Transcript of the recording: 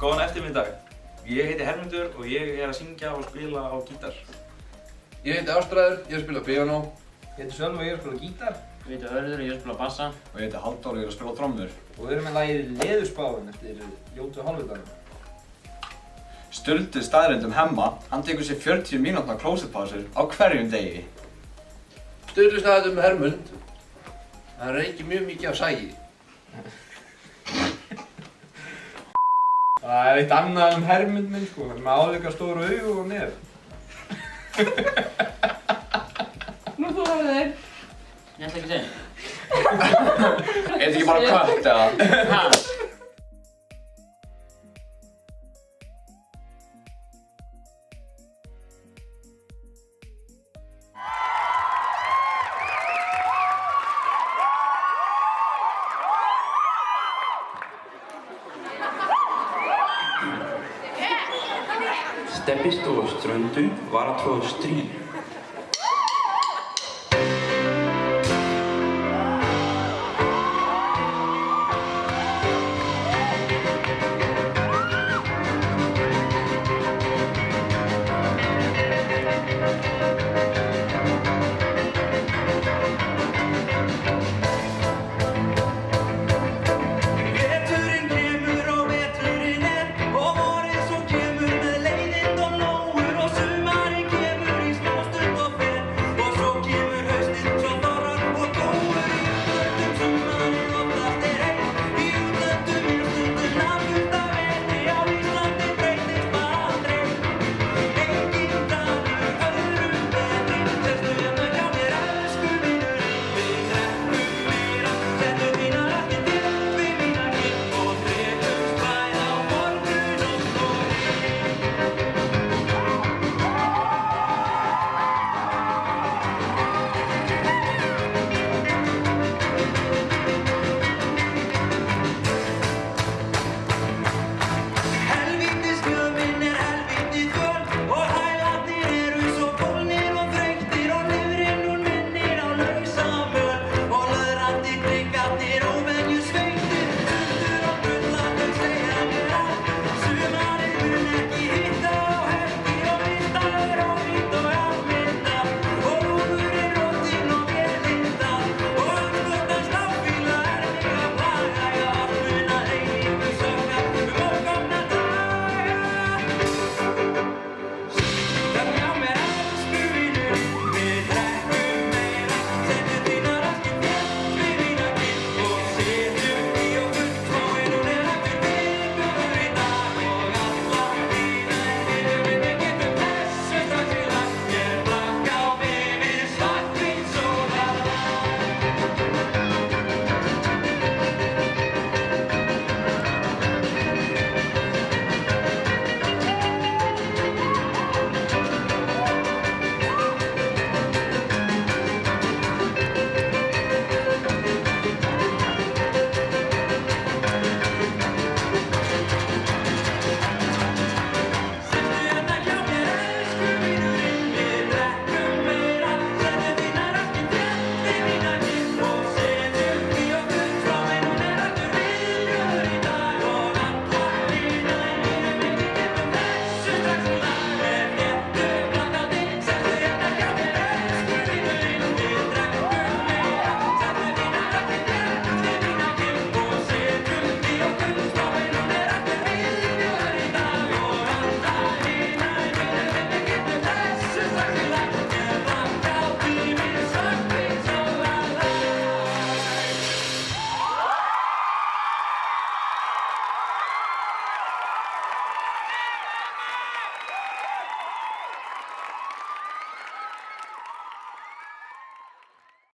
Góðan eftirmiddag. Ég heiti Hermundur og ég að syngja og spila á gítar. Ég heiti Ástræður, ég spila piano. Ég heiti Sölvi og ég spila gítar. Ég heiti Hörður og ég spila bassa. Og ég heiti Halldór og ég spila trommur. Og við erum með lagið Leðurspáin eftir Ljótu Hálfvitanum. Stuldi staðreyndum Hemma, hann tekur sér 40 mínútna klósettpásur á hverjum degi. Sturlu staðreyndum Hermund, hann reykir mjög mikið af sægi. Það eitt annað Hermund minn sko, hann er með álíka stóru augu og nef. Nú þú Hörður. Ég ætla ekki að segja. Er þetta ekki bara kött eða? Ha? Stebbi stóð á ströndum var að tróða strý.